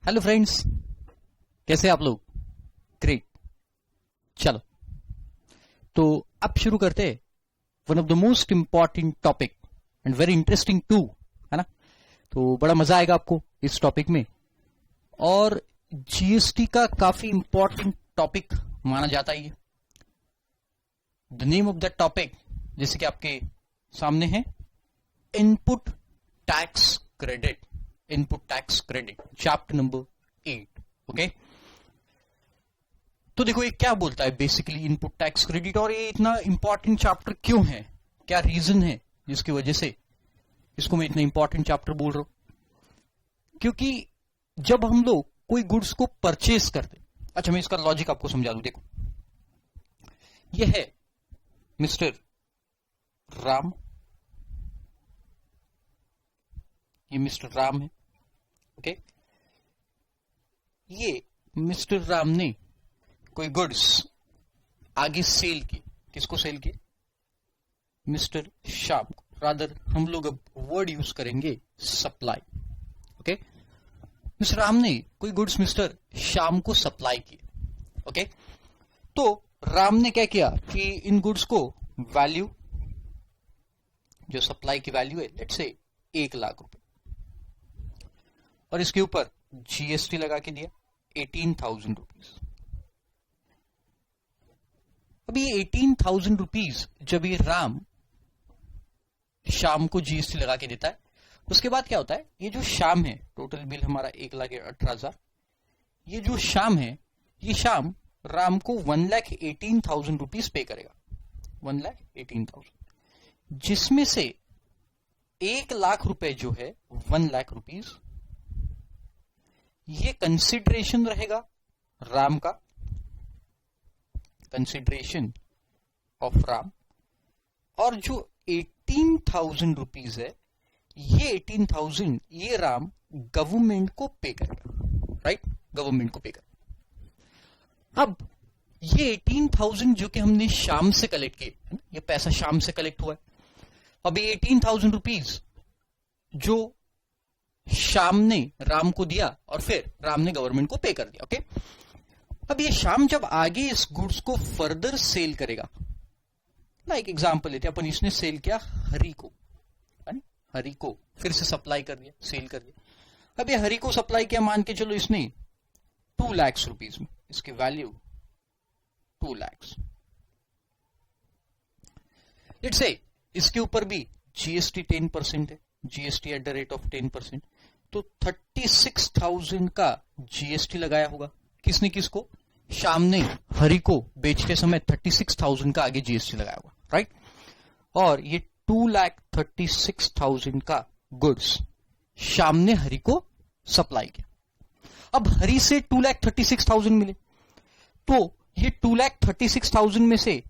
Hello friends, कैसे आप लोग? ग्रेट। चलो तो अब शुरू करते हैं one of the most important topic and very interesting too, है ना? तो बड़ा मजा आएगा आपको इस टॉपिक में। और जीएसटी का काफी इंपॉर्टेंट टॉपिक माना जाता है। The name of the topic जैसे कि आपके सामने है, input tax credit. Input tax credit, chapter number 8। Okay, तो देखो ये क्या बोलता है बेसिकली इनपुट टैक्स क्रेडिट, और ये इतना इंपॉर्टेंट चैप्टर क्यों है, क्या रीजन है जिसकी वजह से इसको मैं इतना इंपॉर्टेंट चैप्टर बोल रहा हूं। क्योंकि जब हम लोग कोई गुड्स को परचेस करते, अच्छा मैं इसका लॉजिक आपको समझा दूं। देखो ये है मिस्टर राम, ये मिस्टर राम है। ओके, ये मिस्टर राम ने कोई गुड्स आगे सेल की, किसको सेल की? मिस्टर श्याम को। रादर हम लोग अब वर्ड यूज करेंगे सप्लाई। ओके, मिस्टर राम ने कोई गुड्स मिस्टर श्याम को सप्लाई किए। ओके, तो राम ने क्या किया कि इन गुड्स को वैल्यू, जो सप्लाई की वैल्यू है लेट्स से 1 लाख रुपए, और इसके ऊपर जीएसटी लगा के दिया 18,000 रुपीज। अब ये 18,000 रुपीज जब ये राम शाम को जीएसटी लगा के देता है, उसके बाद क्या होता है, ये जो शाम है, टोटल बिल हमारा 1,18,000, ये जो शाम है, ये शाम राम को 1,18,000 रुपीज पे करेगा। 1,18,000, जिसमें से 1 लाख रुपए जो है 1 लाख रुपीज, ये कंसिडरेशन रहेगा राम का, कंसिडरेशन ऑफ राम। और जो 18,000 रुपीज है, ये 18,000 ये राम गवर्नमेंट को पे करेगा, राइट? गवर्नमेंट को पे करेगा। अब ये 18,000 जो कि हमने शाम से कलेक्ट किए, है ना, ये पैसा शाम से कलेक्ट हुआ है। अब ये 18,000 रुपीज जो शाम ने राम को दिया और फिर राम ने गवर्नमेंट को पे कर दिया। ओके, अब ये शाम जब आगे इस गुड्स को फर्दर सेल करेगा, लाइक एग्जांपल लेते अपन, इसने सेल किया हरी को, है ना, हरी को फिर से सप्लाई कर दिया, सेल कर दिया। अब ये हरी को सप्लाई किया, मान के चलो इसने 2 लाख रुपीज में, इसकी वैल्यू 2 लाख। लेट्स से इसके ऊपर भी जीएसटी 10% है, GST at the rate of 10%, तो 36,000 का जीएसटी लगाया होगा। किसने? किसको? शाम ने हरी को बेचते समय 36,000 का आगे जीएसटी लगाया होगा, राइट? और ये 2,36,000 का गुड्स शाम ने हरी को सप्लाई किया। अब हरी से 2,36,000 मिले, तो ये 2,36,000 में से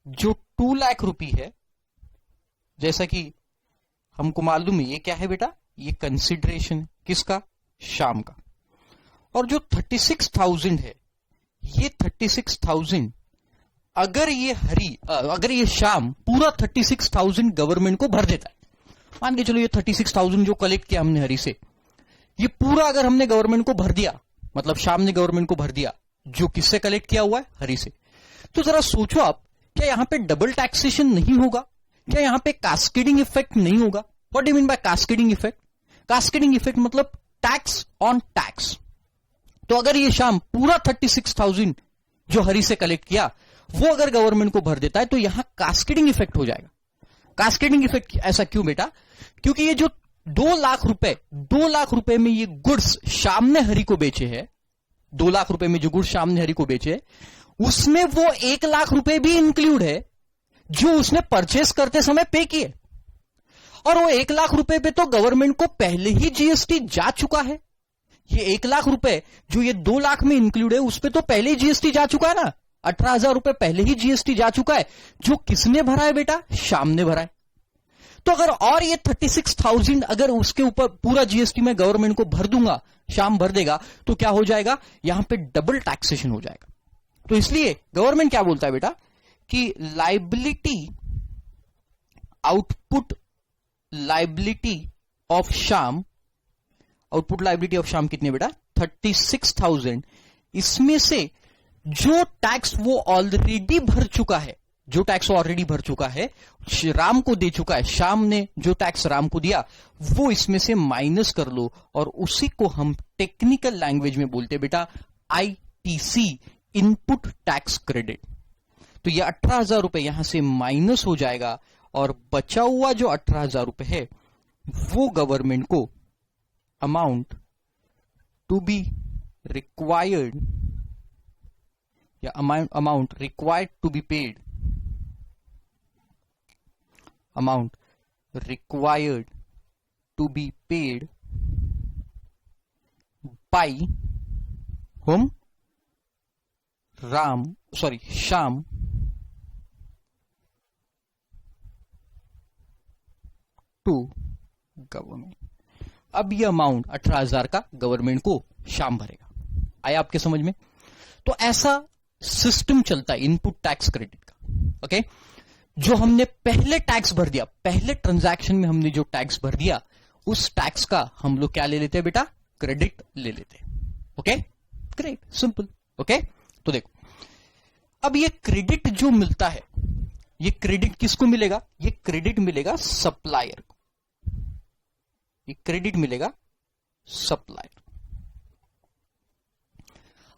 जो 2 लाख रुपए है, जैसा कि हमको मालूम है ये क्या है बेटा, ये कंसिडरेशन किसका? शाम का। और जो 36,000 है, ये 36,000 अगर ये हरी, अगर ये शाम पूरा 36,000 गवर्नमेंट को भर देता है, मान के चलो ये 36,000 जो कलेक्ट किया हमने हरी से, ये पूरा अगर हमने गवर्नमेंट को भर दिया, मतलब शाम ने गवर्नमेंट को भर दिया, जो किससे कलेक्ट किया हुआ है? हरी से। तो जरा सोचो आप, क्या यहां पे डबल टैक्सेशन नहीं होगा? क्या यहां पे कास्केडिंग इफेक्ट नहीं होगा? What do you mean by cascading effect? Cascading effect मतलब टैक्स ऑन टैक्स। तो अगर ये शाम पूरा 36,000 जो हरी से कलेक्ट किया, वो अगर गवर्नमेंट को भर देता है, तो यहां कास्केडिंग इफेक्ट हो जाएगा। कास्केडिंग इफेक्ट ऐसा क्यों बेटा? क्योंकि ये जो 2 लाख रुपए में ये गुड्स शाम ने हरी को बेचे हैं, 2 लाख रुपए में जो गुड्स शाम ने हरी को बेचे, उसमें वो 1 लाख रुपए भी इंक्लूड है जो उसने परचेस करते समय पे किए। और वो 1 लाख रुपए पे तो गवर्नमेंट को पहले ही जीएसटी जा चुका है। ये 1 लाख रुपए जो ये 2 लाख में इंक्लूड है, उस पे तो पहले ही जीएसटी जा चुका है ना, 18,000 रुपए पहले ही जीएसटी जा चुका है। जो किसने भरा है बेटा? शाम ने भरा है। तो अगर और ये 36,000 अगर उसके ऊपर पूरा जीएसटी में गवर्नमेंट को भर दूंगा, शाम भर देगा, तो क्या हो जाएगा? यहां पे डबल टैक्सेशन हो जाएगा। तो इसलिए गवर्नमेंट क्या बोलता है बेटा कि लाइबिलिटी, आउटपुट लाइबिलिटी ऑफ शाम आउटपुट लायबिलिटी ऑफ श्याम कितनी बेटा 36,000। इसमें से जो टैक्स वो ऑलरेडी भर चुका है, जो टैक्स ऑलरेडी भर चुका है, राम को दे चुका है, श्याम ने जो टैक्स राम को दिया वो इसमें से माइनस कर लो, और उसी को हम टेक्निकल लैंग्वेज में बोलते हैं बेटा आईटीसी, इनपुट टैक्स क्रेडिट। तो ये 18,000 रुपए यहां से माइनस हो जाएगा, और बचा हुआ जो 18,000 रुपए है वो गवर्नमेंट को अमाउंट टू बी रिक्वायर्ड, या amount required to be paid, amount required to be paid by whom? Shyam to government. अब ये अमाउंट 18,000 का गवर्नमेंट को श्याम भरेगा। आया आपके समझ में? तो ऐसा सिस्टम चलता है इनपुट टैक्स क्रेडिट का। ओके, जो हमने पहले टैक्स भर दिया, पहले ट्रांजैक्शन में हमने जो टैक्स भर दिया, उस टैक्स का हम लोग क्या ले लेते हैं बेटा? क्रेडिट ले लेते हैं। Okay, great, simple. ओके, तो देखो अब ये क्रेडिट जो मिलता है, ये क्रेडिट किसको मिलेगा? ये क्रेडिट मिलेगा सप्लायर को, ये क्रेडिट मिलेगा सप्लायर।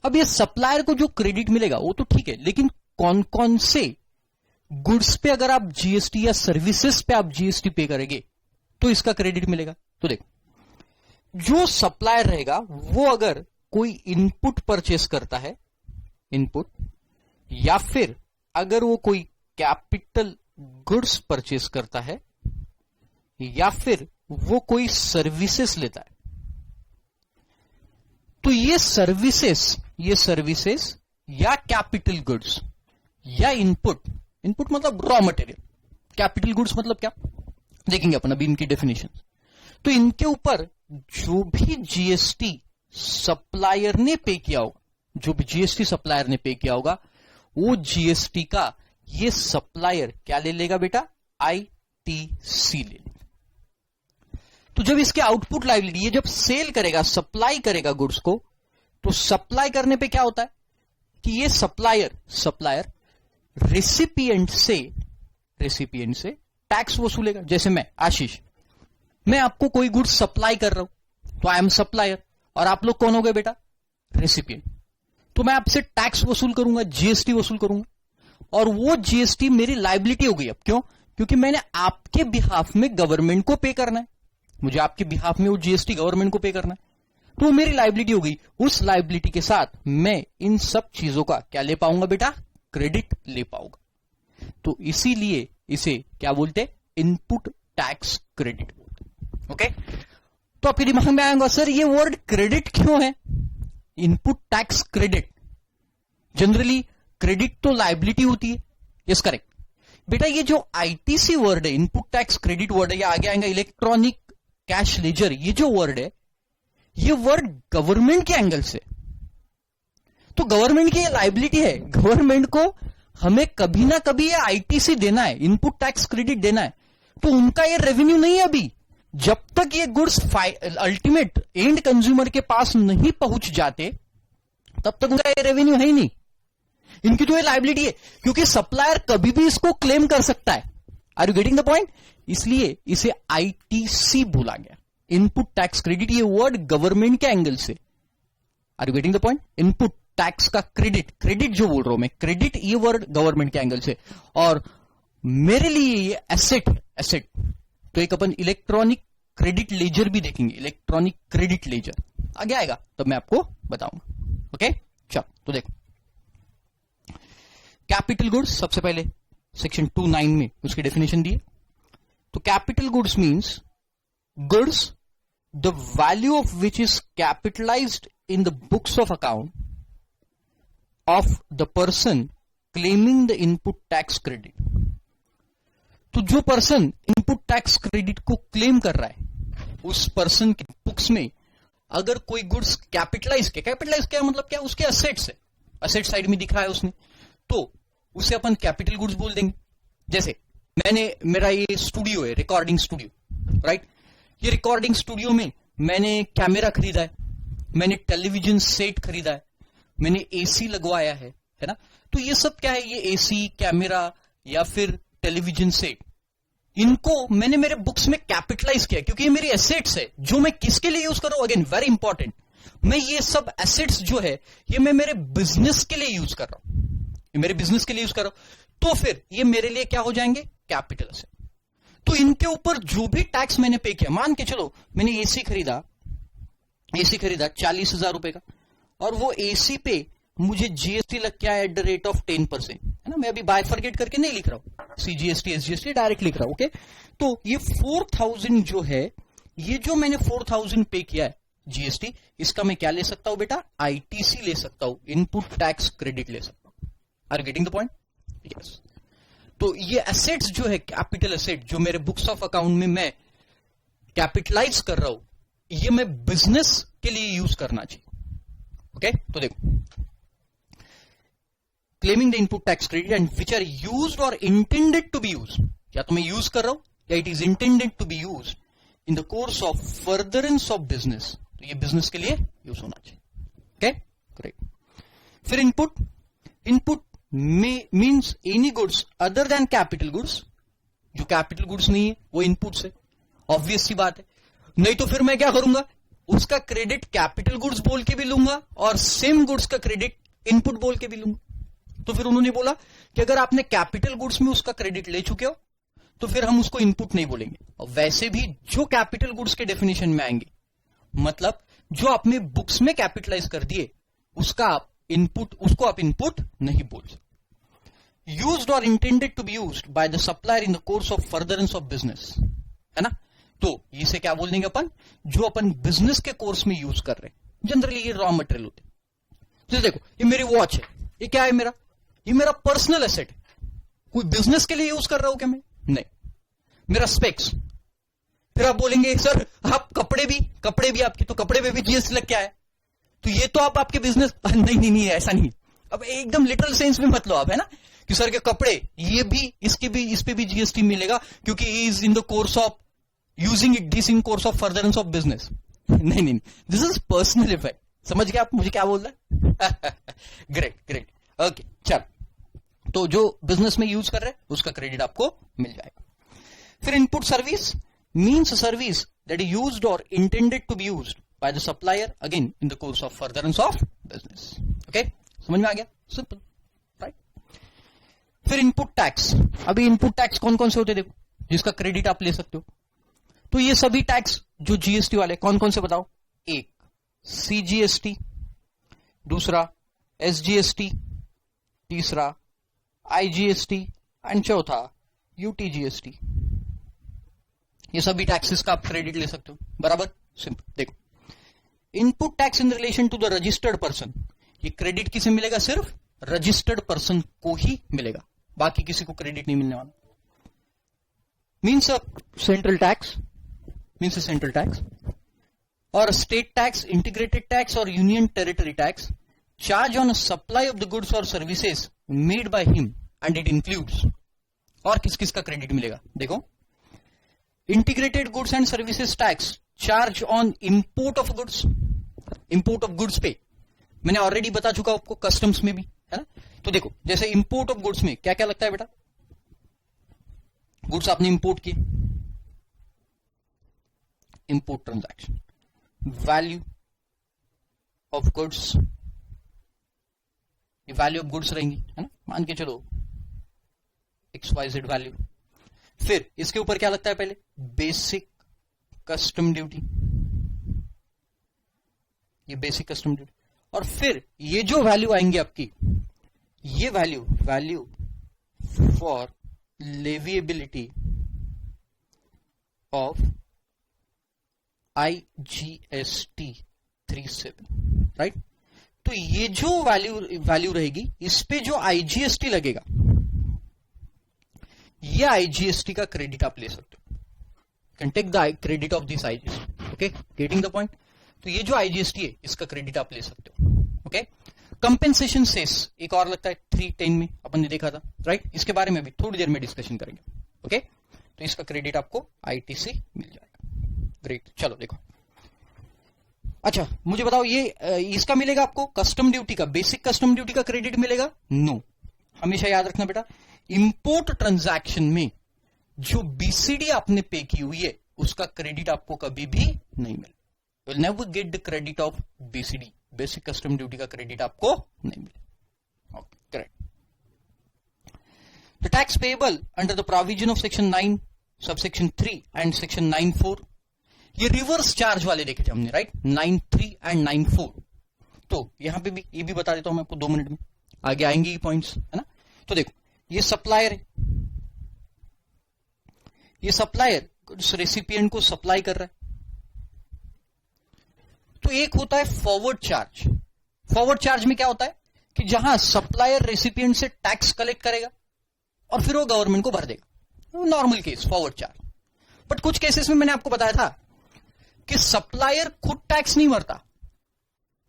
अब ये सप्लायर को जो क्रेडिट मिलेगा वो तो ठीक है, लेकिन कौन कौन से गुड्स पे अगर आप जीएसटी या सर्विसेज पे आप जीएसटी पे करेंगे तो इसका क्रेडिट मिलेगा? तो देखो, जो सप्लायर रहेगा वो अगर कोई इनपुट परचेस करता है, इनपुट, या फिर अगर वो कोई कैपिटल गुड्स परचेस करता है, या फिर वो कोई सर्विसेज लेता है, तो ये सर्विसेज या कैपिटल गुड्स या इनपुट, इनपुट मतलब रॉ मटेरियल, कैपिटल गुड्स मतलब क्या देखेंगे अपन अभी इनकी डेफिनेशन। तो इनके ऊपर जो भी जीएसटी सप्लायर ने पे किया होगा, जो भी जीएसटी सप्लायर ने पे किया होगा, वो जीएसटी का ये सप्लायर क्या ले लेगा बेटा? आईटीसी ले लेगा। तो जब इसके आउटपुट लायबिलिटी, ये जब सेल करेगा, सप्लाई करेगा गुड्स को, तो सप्लाई करने पे क्या होता है कि ये सप्लायर रेसिपिएंट से टैक्स वसूलेगा। जैसे मैं आशीष, मैं आपको कोई गुड्स सप्लाई कर रहा हूं, तो आई एम सप्लायर, और आप लोग कौन हो गए बेटा? रेसिपिएंट। तो मैं आपसे टैक्स वसूल करूंगा, जीएसटी वसूल करूंगा, और वो जीएसटी मेरी लायबिलिटी हो गई। अब क्यों? क्योंकि मैंने आपके बिहाफ में गवर्नमेंट को पे करना है, मुझे आपके बिहाफ में वो जीएसटी गवर्नमेंट को पे करना है, तो वो मेरी लायबिलिटी हो गई। उस लायबिलिटी के साथ मैं इन सब चीजों का क्या ले पाऊंगा बेटा? क्रेडिट ले पाऊंगा। तो इसीलिए इसे क्या बोलते हैं? Input tax credit. ओके, तो आपके दिमाग में आएगा सर ये वर्ड क्रेडिट क्यों है? Input tax credit, generally credit तो लायबिलिटी होती है। यस, करेक्ट बेटा। ये जो आईटीसी वर्ड है, इनपुट टैक्स क्रेडिट वर्ड है, या आगे आएगा इलेक्ट्रॉनिक कैश लेजर, ये जो वर्ड है, ये वर्ड गवर्नमेंट के एंगल से, तो गवर्नमेंट की ये लायबिलिटी है, गवर्नमेंट को हमें कभी ना कभी ये आईटीसी देना है, इनपुट टैक्स क्रेडिट देना है। तो उनका ये रेवेन्यू नहीं है अभी, जब तक ये गुड्स अल्टीमेट एंड कंज्यूमर के पास नहीं पहुंच जाते तब तक उनका ये रेवेन्यू है ही नहीं। इनकी तो ये लायबिलिटी है, क्योंकि सप्लायर कभी भी इसको क्लेम कर सकता है। Are you getting the point? इसलिए इसे आईटीसी बोला गया, इनपुट टैक्स क्रेडिट। ये वर्ड गवर्नमेंट के एंगल से, are you getting the point? Input tax का क्रेडिट जो बोल रहा हूं मैं, क्रेडिट, ये वर्ड गवर्नमेंट के एंगल से, और मेरे लिए ये एसेट। तो एक अपन इलेक्ट्रॉनिक क्रेडिट लेजर भी देखेंगे, इलेक्ट्रॉनिक क्रेडिट लेजर आगे आएगा तब मैं आपको बताऊंगा। ओके, चलो तो देखो, कैपिटल गुड्स सबसे पहले सेक्शन 2(9) में उसकी डेफिनेशन दी है। तो capital goods means goods the value of which is capitalised in the books of account of the person claiming the input tax credit. तो जो पर्सन इनपुट टैक्स क्रेडिट को claim कर रहा है, उस पर्सन के बुक्स में अगर कोई गुड्स कैपिटलाइज क्या मतलब क्या? उसके असेट्स है, असेट साइड में दिख रहा है उसने, तो उसे अपन कैपिटल गुड्स बोल देंगे। जैसे मेरा ये स्टूडियो है, रिकॉर्डिंग स्टूडियो, राइट? ये रिकॉर्डिंग स्टूडियो में मैंने कैमरा खरीदा है, मैंने टेलीविजन सेट खरीदा है, मैंने एसी लगवाया है ना। तो ये सब क्या है, ये एसी, कैमरा या फिर टेलीविजन सेट, इनको मैंने मेरे बुक्स में कैपिटलाइज किया क्योंकि ये मेरी एसेट्स है जो मैं किसके लिए यूज कर रहा हूं। अगेन वेरी इंपॉर्टेंट, मैं ये सब एसेट्स जो है ये मैं मेरे बिजनेस के लिए यूज कर रहा हूं, ये मेरे बिजनेस के लिए यूज कर रहा हूं, तो फिर ये मेरे लिए क्या हो जाएंगे, कैपिटल एसेट। तो इनके ऊपर जो भी टैक्स मैंने पे किया, मान के चलो मैंने एसी खरीदा 40,000 रुपए का, और वो एसी पे मुझे जीएसटी लग गया एट द रेट ऑफ 10%, है ना। मैं अभी बायफरगेट करके नहीं लिख रहा हूं, सीजीएसटी एसजीएसटी डायरेक्ट लिख रहा हूं। ओके, तो ये 4,000 जो है, ये जो मैंने 4,000 पे किया है जीएसटी, इसका मैं क्या ले सकता हूं बेटा, आईटीसी ले सकता हूं, इनपुट टैक्स क्रेडिट ले सकता हूं। Are getting the point? Yes. तो ये एसेट्स जो है, कैपिटल एसेट जो मेरे बुक्स ऑफ अकाउंट में मैं कैपिटलाइज कर रहा हूं, ये मैं बिजनेस के लिए यूज करना चाहिए। ओके, तो देखो, claiming the input tax credit and which are used और इंटेंडेड टू बी यूज्ड, या तो मैं यूज कर रहा हूं या it is intended to be used in the course of furtherance of business, तो ये बिजनेस के लिए यूज होना चाहिए। Okay, great. फिर input means any goods other than capital goods, जो कैपिटल गुड्स नहीं है वो इनपुट से, ऑब्वियस सी बात है। नहीं तो फिर मैं क्या करूंगा, उसका क्रेडिट कैपिटल गुड्स बोल के भी लूंगा और सेम गुड्स का क्रेडिट इनपुट बोल के भी लूंगा। तो फिर उन्होंने बोला कि अगर आपने कैपिटल गुड्स में उसका क्रेडिट ले चुके हो तो फिर हम उसको इनपुट नहीं बोलेंगे। और वैसे भी जो कैपिटल गुड्स के डेफिनेशन में आएंगे, मतलब जो आपने बुक्स में कैपिटलाइज कर दिए, उसको आप इनपुट नहीं बोल सकते। यूज्ड और intended to be used by the supplier in the course of furtherance of business, है ना। तो इसे क्या बोल देंगे अपन, जो अपन बिजनेस के कोर्स में यूज कर रहे हैं, जनरली ये रॉ मटेरियल होते हैं। तो देखो, ये मेरी वॉच है, ये क्या है मेरा, ये मेरा पर्सनल एसेट है। कोई बिजनेस के लिए यूज कर रहा हूं क्या मैं, नहीं। मेरा स्पेक्स, फिर आप बोलेंगे सर आप कपड़े भी आपके, तो कपड़े पे भी जीएसटी लग क्या है, तो ये तो आप आपके बिजनेस, नहीं ऐसा नहीं। अब एकदम लिटरल सेंस में मत लो आप, है ना, कि सर के कपड़े, ये भी इस पे भी जीएसटी मिलेगा क्योंकि he is in the course of using it this in course of furtherance of business. नहीं, दिस इज पर्सनल इफेक्ट। समझ गया आप मुझे क्या बोल रहा है? ग्रेट। ओके, चल, तो जो बिजनेस में यूज कर रहे हैं उसका क्रेडिट आपको मिल जाएगा। फिर input service means service that is used और intended to be used by the supplier again in the course of furtherance of business. Okay, समझ में आ गया, सिंपल, राइट। फिर इनपुट टैक्स, अभी इनपुट टैक्स कौन कौन से होते हैं देखो, जिसका क्रेडिट आप ले सकते हो। तो ये सभी टैक्स जो जीएसटी वाले कौन कौन से बताओ, एक सीजीएसटी, दूसरा एसजीएसटी, तीसरा आईजीएसटी एंड चौथा यूटीजीएसटी। ये सभी टैक्सेस का आप क्रेडिट ले सकते हो, बराबर, सिंपल। देखो, input tax in relation to the registered person, ये क्रेडिट किसे मिलेगा, सिर्फ रजिस्टर्ड पर्सन को ही मिलेगा, बाकी किसी को क्रेडिट नहीं मिलने वाला। मीन्स सेंट्रल टैक्स और स्टेट टैक्स, इंटीग्रेटेड टैक्स और union territory tax charge on supply of the goods और services made by him and it includes. और किस किस का क्रेडिट मिलेगा देखो, integrated goods and services tax charge on import of goods पे मैंने ऑलरेडी बता चुका आपको, कस्टम्स में भी, है ना। तो देखो, जैसे इंपोर्ट ऑफ गुड्स में क्या क्या लगता है बेटा, गुड्स आपने इंपोर्ट किए, import transaction, value of goods, ये वैल्यू ऑफ गुड्स रहेंगी, है ना, मान के चलो XYZ वैल्यू। फिर इसके ऊपर क्या लगता है, पहले बेसिक कस्टम ड्यूटी, ये बेसिक कस्टम ड्यूटी, और फिर ये जो वैल्यू आएंगी आपकी, ये value for leviability of IGST 37, right. तो ये जो वैल्यू रहेगी, इस पे जो IGST लगेगा, ये IGST का क्रेडिट आप ले सकते हो, can take the credit of this IGST। Okay, getting the point. तो ये जो IGST है इसका क्रेडिट आप ले सकते हो। ओके, कंपेंसेशन सेस एक और लगता है 310 में अपन ने देखा था, राइट। इसके बारे में भी थोड़ी देर में डिस्कशन करेंगे। ओके, तो इसका क्रेडिट आपको ITC मिल जाएगा। ग्रेट, चलो देखो, अच्छा मुझे बताओ, ये इसका मिलेगा आपको कस्टम ड्यूटी का, बेसिक कस्टम ड्यूटी का क्रेडिट मिलेगा? नो। हमेशा याद रखना बेटा, इंपोर्ट ट्रांजैक्शन में जो बीसीडी आपने पे की हुई है उसका क्रेडिट आपको कभी भी नहीं मिले। You will never get the credit of BCD, basic custom duty का क्रेडिट आपको नहीं मिले। Okay, correct. The tax payable under the provision of section 9 subsection 3 and section 9(4), ये रिवर्स चार्ज वाले देखे थे हमने, राइट, 9(3) एंड 9(4). तो यहां पे भी ये भी बता देता हूं मैं आपको 2 मिनट में, आगे आएंगे ये पॉइंट्स, है ना। तो देखो, ये सप्लायर है, ये सप्लायर उस रेसिपिएंट को सप्लाई कर रहा है। तो एक होता है फॉरवर्ड चार्ज। फॉरवर्ड चार्ज में क्या होता है कि जहां सप्लायर रेसिपिएंट से टैक्स कलेक्ट करेगा और फिर वो गवर्नमेंट को भर देगा, normal case forward charge. But कुछ केसेस में मैंने आपको बताया था कि सप्लायर खुद टैक्स नहीं भरता,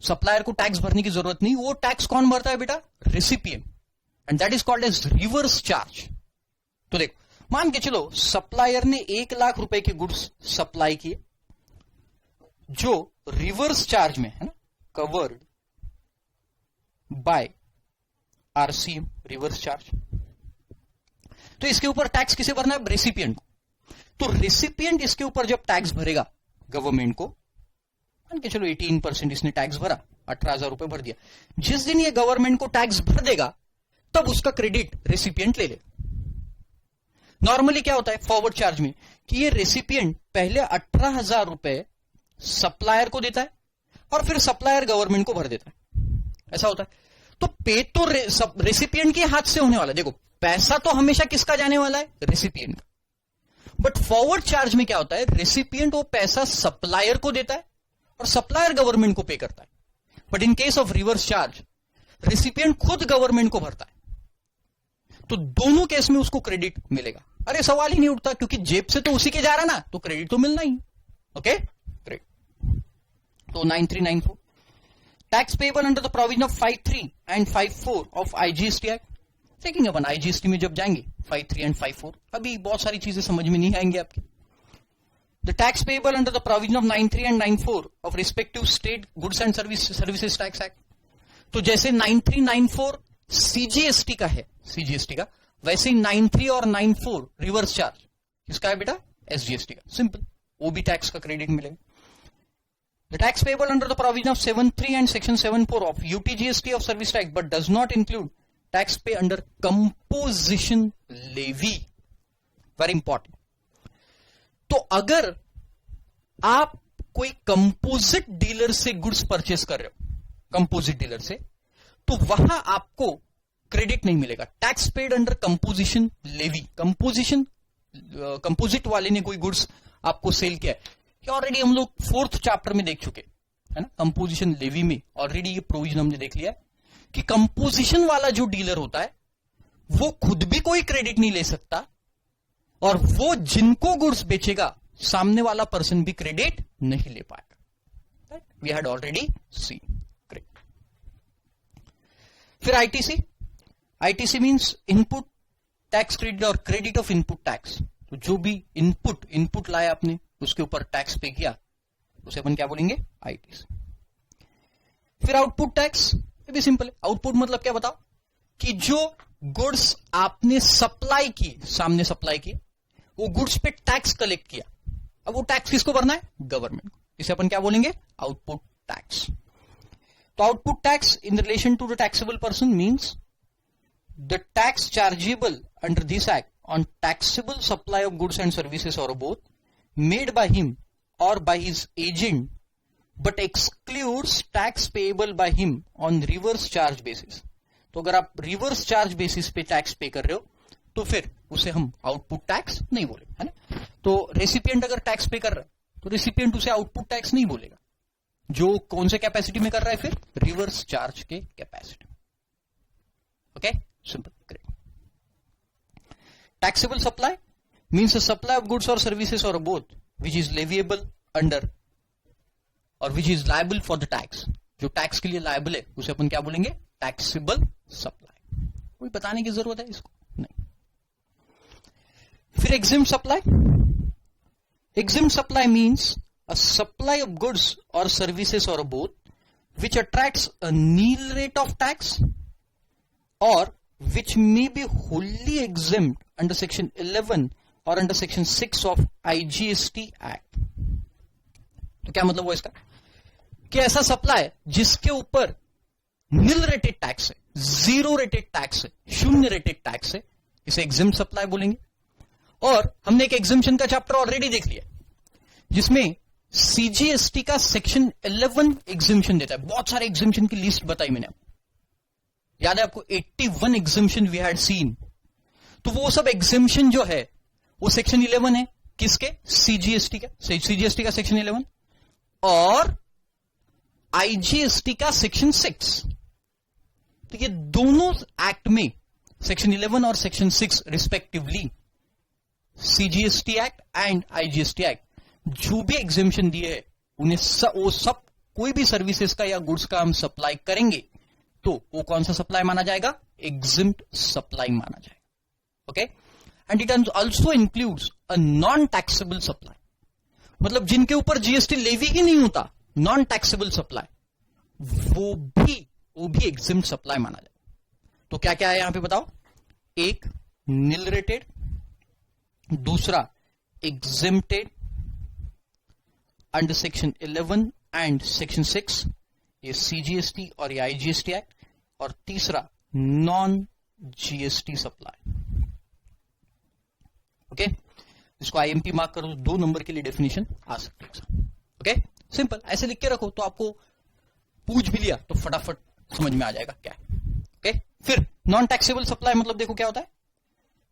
सप्लायर को टैक्स भरने की जरूरत नहीं, वो टैक्स कौन भरता है बेटा? Recipient, and that is called as reverse charge. तो देखो, मान के चलो सप्लायर ने 1 लाख रुपए के गुड्स सप्लाई किए जो रिवर्स चार्ज में है ना, covered by RCM, reverse charge. तो इसके ऊपर टैक्स किसे भरना है? रेसिपिएंट को। तो रेसिपिएंट इसके ऊपर जब टैक्स भरेगा गवर्नमेंट को, मान के चलो 18% इसने टैक्स भरा, 18,000 रुपए भर दिया, जिस दिन ये गवर्नमेंट को टैक्स भर देगा तब उसका क्रेडिट रेसिपिएंट ले ले। नॉर्मली क्या होता है फॉरवर्ड चार्ज में कि ये रेसिपिएंट पहले 18,000 रुपए सप्लायर को देता है और फिर सप्लायर गवर्नमेंट को भर देता है, ऐसा होता है। तो पे तो रेसिपिएंट के हाथ से होने वाला है। देखो, पैसा तो हमेशा किसका जाने वाला है? रेसिपिएंट का। बट फॉरवर्ड चार्ज में क्या होता है, रेसिपिएंट वो पैसा सप्लायर को देता है और सप्लायर गवर्नमेंट को पे करता है। But in case of reverse charge recipient खुद गवर्नमेंट को भरता है, तो दोनों केस में उसको क्रेडिट मिलेगा। अरे सवाल ही नहीं उठता, क्योंकि जेब से तो उसी के जा रहा ना, तो क्रेडिट तो मिलना ही। Okay, great. तो 9394 tax payable under the provision of 53 and 54 of IGST act. देखेंगे अपन आईजीएसटी में जब जाएंगे 53 एंड 54, अभी बहुत सारी चीजें समझ में नहीं आएंगे आपकी। The tax payable under the provision of 93 and 94 of respective state goods and services tax act. तो जैसे 9394 सीजीएसटी का है, सीजीएसटी का, वैसे ही 93 और 94 रिवर्स चार्ज किसका है बेटा? एसजीएसटी का। सिंपल, वो भी टैक्स का क्रेडिट मिलेगा। The tax payable under the provision of 73 and section 74 of UTGST of service tax but does not include tax pay under composition levy. Very important. तो अगर आप कोई कंपोजिट डीलर से गुड्स परचेस कर रहे हो, कंपोजिट डीलर से, तो वहां आपको क्रेडिट नहीं मिलेगा। Tax paid under composition levy. Composite वाले ने कोई गुड्स आपको सेल किया है, ऑलरेडी हम लोग 4th चैप्टर में देख चुके है ना। कंपोजिशन लेवी में ऑलरेडी ये प्रोविजन हमने देख लिया है कि कंपोजिशन वाला जो डीलर होता है वो खुद भी कोई क्रेडिट नहीं ले सकता, और वो जिनको गुड्स बेचेगा सामने वाला पर्सन भी क्रेडिट नहीं ले पाएगा। We had already seen. Great. फिर ITC. ITC means input tax credit और क्रेडिट ऑफ इनपुट टैक्स। तो जो भी इनपुट लाया आपने उसके ऊपर टैक्स पे किया, उसे अपन क्या बोलेंगे? आईटीसी। फिर आउटपुट टैक्स, ये भी सिंपल है। आउटपुट मतलब क्या बताओ? कि जो गुड्स आपने सप्लाई की, सामने सप्लाई की, वो गुड्स पे टैक्स कलेक्ट किया, अब वो टैक्स किसको भरना है? गवर्नमेंट को। इसे अपन क्या बोलेंगे? Output tax. तो output tax in relation to the taxable person means the tax chargeable under this act on taxable supply of goods and services or both made by him or by his agent but excludes tax payable by him on reverse charge basis। तो अगर आप reverse charge basis पे tax पे कर रहे हो तो फिर उसे हम आउटपुट टैक्स नहीं बोले, है ना। तो रेसिपिएंट अगर टैक्स पे कर रहा है तो रेसिपिएंट उसे आउटपुट टैक्स नहीं बोलेगा, जो कौन से कैपेसिटी में कर रहा है? फिर रिवर्स चार्ज के capacity. Okay, simple, great. Taxable supply means a supply of goods or services or both which is leviable under or which is liable for the tax। जो टैक्स के लिए लायबल है उसे अपन क्या बोलेंगे? Taxable supply. कोई बताने की जरूरत है इसको? नहीं। फिर exempt supply। Exempt supply means a supply of goods or services or both which attracts a nil rate of tax or which may be wholly exempt under section 11 or under section 6 of IGST Act. तो क्या मतलब हुआ इसका कि ऐसा supply जिसके ऊपर निल rated tax है, जीरो रेटेड टैक्स है, शून्य रेटेड टैक्स है, इसे एग्जिम्प्ट सप्लाई बोलेंगे। और हमने एक एग्जिम्पशन का चैप्टर ऑलरेडी देख लिया जिसमें सीजीएसटी का सेक्शन 11 एग्जिम्पशन देता है। बहुत सारे एग्जिम्पशन की लिस्ट बताई मैंने आपको, याद है आपको 81 एग्जिम्पशन वी हैड सीन। तो वो सब एग्जिम्पशन जो है वो सेक्शन 11 है, किसके? सीजीएसटी का, सीजीएसटी का सेक्शन 11 और आईजीएसटी का सेक्शन 6। तो ये दोनों एक्ट में सेक्शन 11 और section 6 respectively, CGST act and IGST act, जो भी एग्जिम्पशन दिए है उन्हें वो सब कोई भी सर्विसेज का या गुड्स का हम सप्लाई करेंगे तो वो कौन सा सप्लाई माना जाएगा? एग्जिम्प्ट सप्लाई माना जाएगा। Okay, and it also includes a non taxable supply, मतलब जिनके ऊपर जीएसटी लेवी ही नहीं होता, नॉन टैक्सेबल सप्लाई, वो भी एग्जिम्प्ट सप्लाई माना जाएगा। तो क्या क्या है यहां पे बताओ? एक निल रेटेड, दूसरा एग्जिम्प्टेड अंडर सेक्शन 11 एंड सेक्शन 6, ये सीजीएसटी और ये आईजीएसटी एक्ट, और तीसरा नॉन जीएसटी सप्लाई। ओके, इसको आईएमपी मार्क करो, 2 नंबर के लिए डेफिनेशन आ सकती है। ओके, सिंपल, ऐसे लिख के रखो तो आपको पूछ भी लिया तो फटाफट समझ में आ जाएगा क्या है। ओके, फिर नॉन टैक्सेबल सप्लाई मतलब देखो क्या होता है,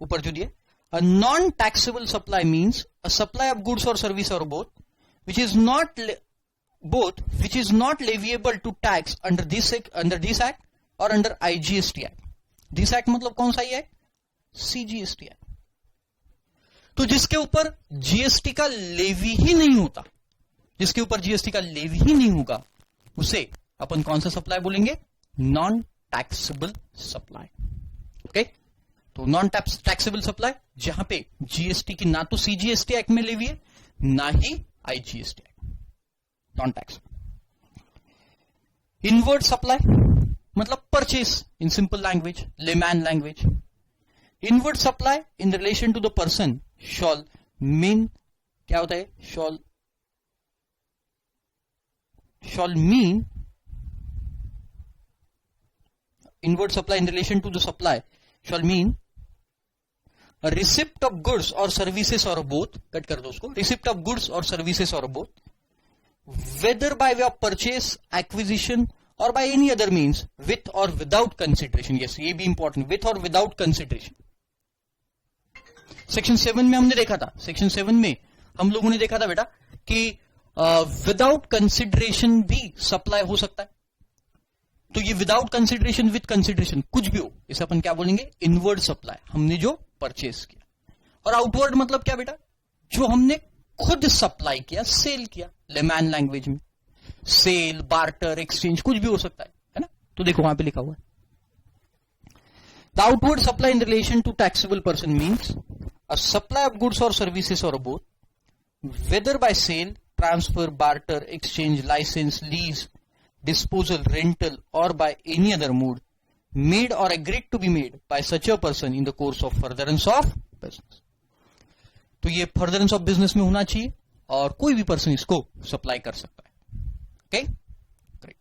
ऊपर जो दिए, a non taxable supply means a supply of goods और सर्विस और both which is not leviable to tax under this act or under IGST act. This act मतलब कौन सा ये? CGST act. तो जिसके ऊपर जीएसटी का लेवी ही नहीं होता, जिसके ऊपर जीएसटी का लेवी ही नहीं होगा, उसे अपन कौन सा सप्लाई बोलेंगे? Non taxable supply. ओके, तो नॉन टैक्सेबल सप्लाई जहां पे जीएसटी की ना तो सीजीएसटी एक्ट में लेवी है ना ही IGST act, non tax. Inward supply मतलब purchase in simple language, layman language. Inward supply in relation to the person shall mean, क्या होता है? Shall mean, inward supply in relation to the supply shall mean a receipt of goods or services or both, cut कर दो उसको, receipt of goods or services or both, whether by way of purchase, acquisition or by any other means, with or without consideration. Yes, ये भी important, with or without consideration. Section 7 में हमने देखा था, section 7 में हम लोगों ने देखा था बेटा कि विदाउट कंसिडरेशन भी सप्लाई हो सकता है। तो ये विदाउट कंसिडरेशन, विद कंसिडरेशन, कुछ भी हो, इसे अपन क्या बोलेंगे? इनवर्ड सप्लाई, हमने जो परचेस किया। और आउटवर्ड मतलब क्या बेटा? जो हमने खुद सप्लाई किया, सेल किया, लेमैन लैंग्वेज में सेल, बार्टर, एक्सचेंज, कुछ भी हो सकता है ना? तो देखो वहां पे लिखा हुआ है, the outward supply in relation to taxable person means a supply of goods और services or both, whether by sale, transfer, barter, exchange, licence, lease, disposal, rental or by any other mode made or agreed to be made by such a person in the course of furtherance of business. तो ये furtherance of business में होना चाहिए और कोई भी person इसको supply कर सकता है। Okay, great.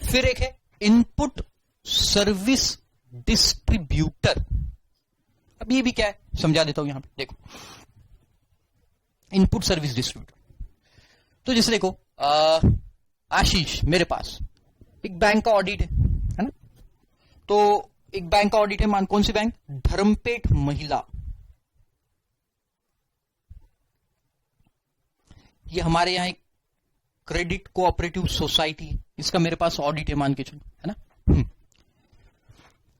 फिर एक है इनपुट सर्विस डिस्ट्रीब्यूटर। अब ये भी क्या है समझा देता हूं यहां पे, देखो इनपुट सर्विस डिस्ट्रीब्यूटर। तो जैसे देखो आशीष, मेरे पास एक बैंक का ऑडिट है ना? तो एक बैंक का ऑडिट है, मान कौन सी बैंक? धर्मपेट महिला। ये हमारे यहां एक क्रेडिट कोऑपरेटिव सोसाइटी, इसका मेरे पास ऑडिट है मान के चलो, है ना?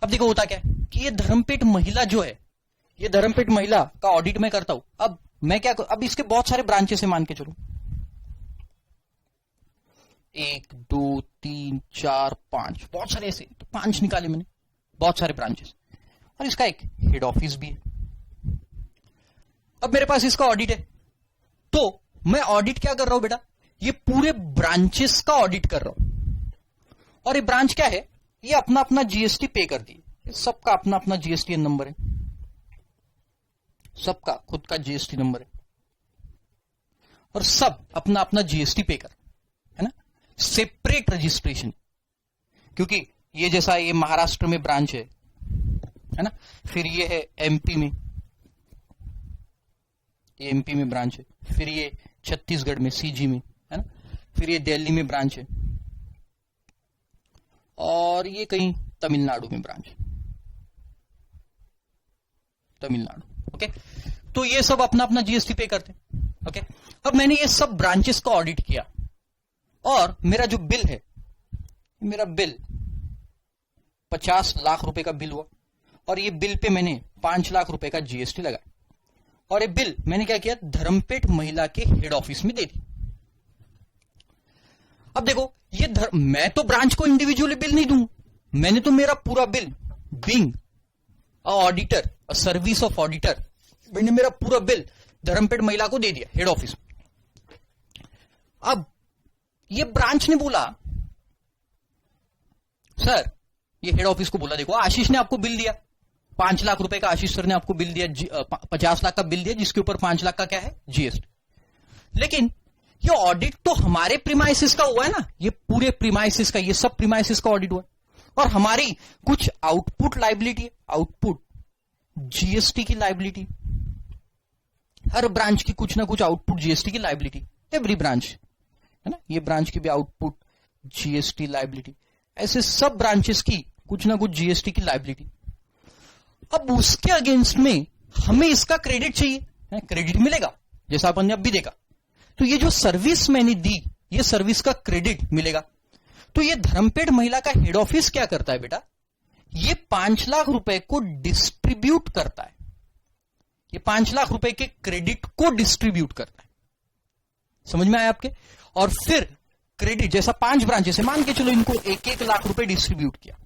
अब देखो होता क्या है कि ये धर्मपेट महिला जो है, ये धर्मपेट महिला का ऑडिट मैं करता हूं। अब मैं क्या, अब इसके बहुत सारे ब्रांचेस है मान के चलो, 1 2 3 4 5, बहुत सारे ऐसे, तो 5 निकाले मैंने, बहुत सारे ब्रांचेस, और इसका एक हेड ऑफिस भी है। अब मेरे पास इसका ऑडिट है, तो मैं ऑडिट क्या कर रहा हूं बेटा, ये पूरे ब्रांचेस का ऑडिट कर रहा हूं। और ये ब्रांच क्या है, ये अपना अपना जीएसटी पे कर दी, सबका अपना अपना जीएसटी नंबर है, सबका खुद का जीएसटी नंबर है, और सब अपना अपना जीएसटी पे कर, है ना, सेपरेट रजिस्ट्रेशन। क्योंकि ये जैसा ये महाराष्ट्र में ब्रांच है ना, फिर ये है एमपी में, ये एमपी में ब्रांच है, फिर ये छत्तीसगढ़ में सीजी में, है ना, फिर ये दिल्ली में ब्रांच है, और ये कहीं तमिलनाडु में ब्रांच है, तमिलनाडु। ओके, तो ये सब अपना अपना जीएसटी पे करते हैं। ओके, अब मैंने ये सब ब्रांचेस का ऑडिट किया, और मेरा जो बिल है, मेरा बिल 50 लाख रुपए का बिल हुआ, और ये बिल पे मैंने 5 लाख रुपए का जीएसटी लगाया, और ये बिल मैंने क्या किया, धर्मपेट महिला के हेड ऑफिस में दे दी। अब देखो, ये मैं तो ब्रांच को इंडिविजुअली बिल नहीं दूं, मैंने तो मेरा पूरा bill, being a auditor, a service of auditor, मैंने मेरा पूरा बिल धर्मपेट महिला को दे दिया हेड ऑफिस में। अब ये ब्रांच ने बोला, सर, ये हेड ऑफिस को बोला, देखो आशीष ने आपको बिल दिया 5 लाख रुपए का, आशीष सर ने आपको बिल दिया, 50 लाख का बिल दिया, जिसके ऊपर 5 लाख का क्या है, जीएसटी। लेकिन ये ऑडिट तो हमारे प्रीमाइसिस का हुआ है ना, ये पूरे प्रीमाइसिस का, ये सब प्रीमाइसिस का ऑडिट हुआ, और हमारी कुछ आउटपुट लाइबिलिटी, आउटपुट जीएसटी की लाइबिलिटी, हर ब्रांच की कुछ ना कुछ आउटपुट जीएसटी की लाइबिलिटी, एवरी ब्रांच, है ना, ये ब्रांच की भी आउटपुट जीएसटी लाइबिलिटी, ऐसे सब ब्रांचेस की कुछ ना कुछ जीएसटी की लाइबिलिटी। अब उसके अगेंस्ट में हमें इसका क्रेडिट चाहिए, क्रेडिट मिलेगा, जैसा अपन ने अब भी देखा। तो ये जो सर्विस मैंने दी, ये सर्विस का क्रेडिट मिलेगा। तो ये धर्मपेट महिला का हेड ऑफिस क्या करता है बेटा, ये 5 लाख रुपए को डिस्ट्रीब्यूट करता है, ये 5 लाख रुपए के क्रेडिट को डिस्ट्रीब्यूट करता है। समझ में आया आपके? और फिर क्रेडिट, जैसा 5 ब्रांचेस है, मान के चलो इनको 1-1 लाख रुपए डिस्ट्रीब्यूट किया,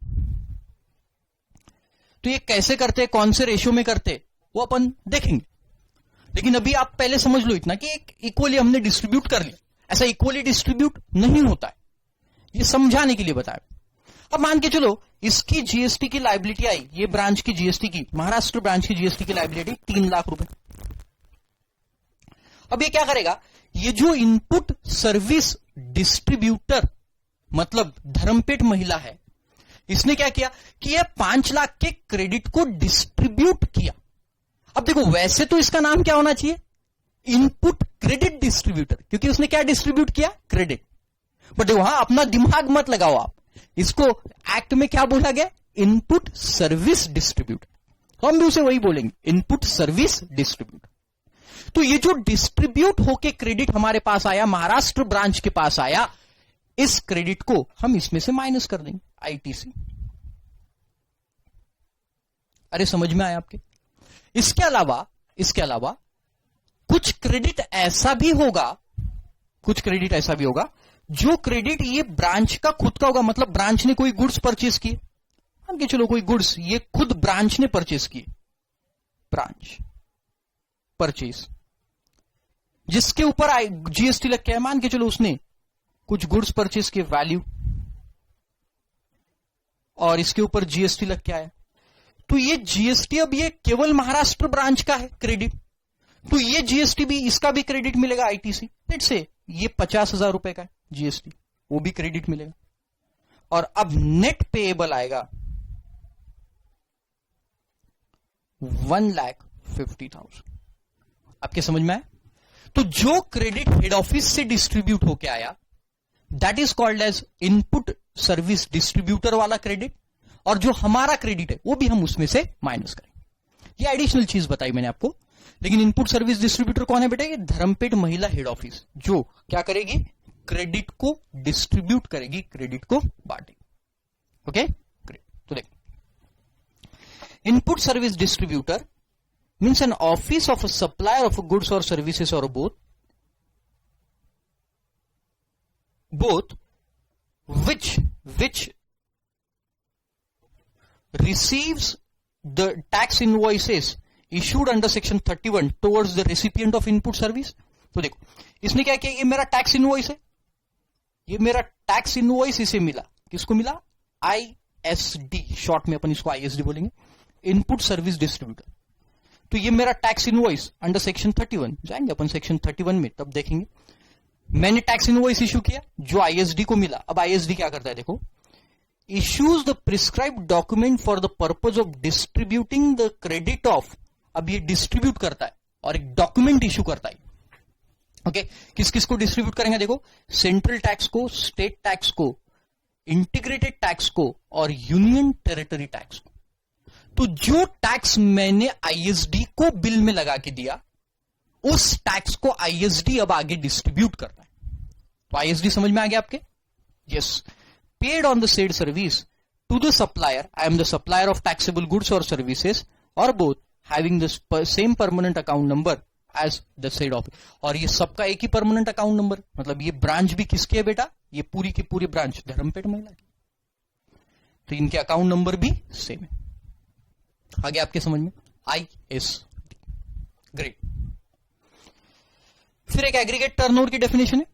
तो ये कैसे करते, कौन से रेशियो में करते, वो अपन देखेंगे। लेकिन अभी आप पहले समझ लो इतना कि एक इक्वली हमने डिस्ट्रीब्यूट कर लिया, ऐसा इक्वली डिस्ट्रीब्यूट नहीं होता है, ये समझाने के लिए बताया। अब मान के चलो इसकी जीएसटी की लाइबिलिटी आई, ये ब्रांच की जीएसटी की, महाराष्ट्र ब्रांच की जीएसटी की लाइबिलिटी 3 लाख रुपए। अब ये क्या करेगा, ये जो इनपुट सर्विस डिस्ट्रीब्यूटर मतलब धर्मपेट महिला है, इसने क्या किया कि यह 5 लाख के क्रेडिट को डिस्ट्रीब्यूट किया। अब देखो, वैसे तो इसका नाम क्या होना चाहिए, इनपुट क्रेडिट डिस्ट्रीब्यूटर, क्योंकि उसने क्या डिस्ट्रीब्यूट किया, क्रेडिट। बट देखो, हाँ, अपना दिमाग मत लगाओ आप, इसको एक्ट में क्या बोला गया, इनपुट सर्विस डिस्ट्रीब्यूटर, तो हम भी उसे वही बोलेंगे, इनपुट सर्विस डिस्ट्रीब्यूटर। तो ये जो डिस्ट्रीब्यूट होके क्रेडिट हमारे पास आया, महाराष्ट्र ब्रांच के पास आया, इस क्रेडिट को हम इसमें से माइनस कर देंगे, आईटीसी। अरे समझ में आया आपके? इसके अलावा कुछ क्रेडिट ऐसा भी होगा, कुछ क्रेडिट ऐसा भी होगा जो क्रेडिट ये ब्रांच का खुद का होगा, मतलब ब्रांच ने कोई गुड्स परचेस किए, मान के चलो कोई गुड्स ये खुद ब्रांच ने परचेस किए, ब्रांच परचेस, जिसके ऊपर जीएसटी लग के है, मान के चलो उसने कुछ गुड्स परचेस के वैल्यू, और इसके ऊपर जीएसटी लग के आया, तो ये जीएसटी अब ये केवल महाराष्ट्र ब्रांच का है क्रेडिट, तो ये जीएसटी भी, इसका भी क्रेडिट मिलेगा आईटीसी। लेट्स से ये 50,000 रुपए का है जीएसटी, वो भी क्रेडिट मिलेगा। और अब नेट पेएबल आएगा 1,50,000। आपके समझ में आया? तो जो क्रेडिट हेड ऑफिस से डिस्ट्रीब्यूट होके आया, that is called as input service distributor वाला क्रेडिट, और जो हमारा क्रेडिट है वो भी हम उसमें से माइनस करेंगे। ये एडिशनल चीज बताई मैंने आपको। लेकिन इनपुट सर्विस डिस्ट्रीब्यूटर कौन है बेटा? ये धर्मपेट महिला हेड ऑफिस, जो क्या करेगी, क्रेडिट को डिस्ट्रीब्यूट करेगी, क्रेडिट को बांटेगी। Okay, great. तो देख, input service distributor means an office of a supplier of goods or services, or both which receives the tax invoices issued under section 31 towards the recipient of input service, तो देखो इसने क्या किया, ये मेरा tax invoice है, ये मेरा टैक्स इनवॉइस इसे मिला, किसको मिला, आईएसडी, शॉर्ट में अपन इसको आईएसडी बोलेंगे, इनपुट सर्विस डिस्ट्रीब्यूटर। तो ये मेरा टैक्स इनवॉइस अंडर सेक्शन 31, जाएंगे अपन सेक्शन 31 में तब देखेंगे। मैंने टैक्स इनवॉइस इशू किया जो आईएसडी को मिला। अब आईएसडी क्या करता है, देखो, issues the prescribed document for the purpose of distributing the credit of, अब ये डिस्ट्रीब्यूट करता है और एक डॉक्यूमेंट इशू करता है। ओके, किस किस को डिस्ट्रीब्यूट करेंगे, देखो, सेंट्रल टैक्स को, स्टेट टैक्स को, इंटीग्रेटेड टैक्स को और यूनियन टेरिटरी टैक्स को। तो जो टैक्स मैंने आईएसडी को बिल में लगा के दिया, उस टैक्स को आईएसडी अब आगे डिस्ट्रीब्यूट करता है। तो आईएसडी समझ में आ गया आपके, yes, paid on the said service to the supplier, I am the supplier of taxable goods और services, or both having the same permanent account number as the said office. और ये सबका एक ही परमानेंट अकाउंट नंबर, मतलब ये branch भी किसकी है बेटा, ये पूरी की पूरी ब्रांच धर्मपेट महिला की, तो इनके अकाउंट नंबर भी सेम है। आगे आपके समझ में, आईएसडी, ग्रेट। फिर एक एग्रीगेट टर्नओवर की डेफिनेशन है।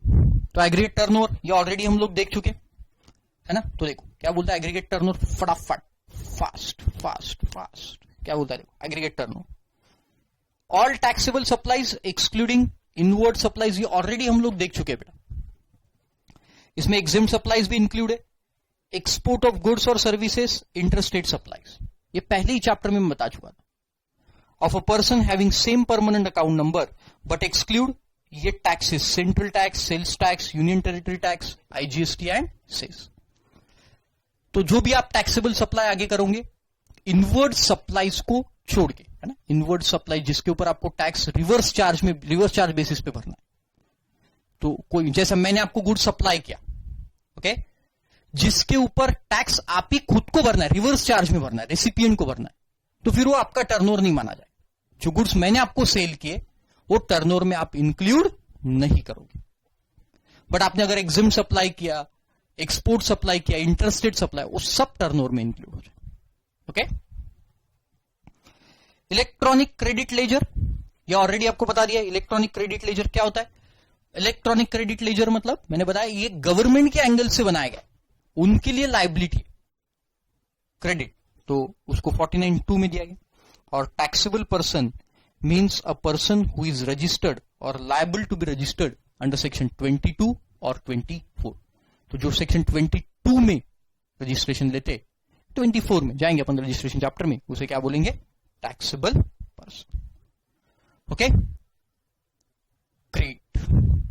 तो एग्रीगेट टर्नओवर ये ऑलरेडी हम लोग देख चुके है ना। तो देखो क्या बोलता है एग्रीगेट टर्नओवर, फटाफट, फास्ट फास्ट फास्ट, क्या बोलता है देखो aggregate turnover, all taxable supplies excluding inward supplies, ये ऑलरेडी हम लोग देख चुके हैं बेटा। इसमें एग्जिम सप्लाईज भी इंक्लूड है, एक्सपोर्ट ऑफ गुड्स और सर्विसेज, इंटरस्टेट सप्लाईज, ये पहले ही चैप्टर में मैं बता चुका था। Of a person having same permanent account number but exclude ये taxes, central tax, sales tax, union territory tax, IGST and cess. तो जो भी आप टैक्सेबल सप्लाई आगे करोगे, इनवर्ड सप्लाईज को छोड़ के, है ना, इनवर्ड सप्लाई जिसके ऊपर आपको टैक्स रिवर्स चार्ज बेसिस पे भरना है। तो कोई, जैसा मैंने आपको गुड सप्लाई किया, ओके, जिसके ऊपर टैक्स आप ही खुद को भरना है, रिवर्स चार्ज में भरना है, रेसिपिएंट को भरना है, तो फिर वो आपका टर्नओवर नहीं माना जाए। जो गुड्स मैंने आपको सेल किए वो टर्नओवर में आप इंक्लूड नहीं करोगे। बट आपने अगर एग्जिम सप्लाई किया, एक्सपोर्ट सप्लाई किया, इंटरस्टेट सप्लाई, वो सब टर्नओवर में इंक्लूड हो जाए। ओके, इलेक्ट्रॉनिक क्रेडिट लेजर, ये ऑलरेडी आपको बता दिया इलेक्ट्रॉनिक क्रेडिट लेजर क्या होता है। इलेक्ट्रॉनिक क्रेडिट लेजर मतलब मैंने बताया ये गवर्नमेंट के एंगल से बनाया गया, उनके लिए लाइबिलिटी क्रेडिट, तो उसको 49(2) में दिया गया। और taxable person means a person who is registered और liable to be registered under section 22 और 24। तो जो सेक्शन 22 में रजिस्ट्रेशन लेते, 24 में जाएंगे अपन रजिस्ट्रेशन चैप्टर में, उसे क्या बोलेंगे, टैक्सेबल पर्सन। Okay, great.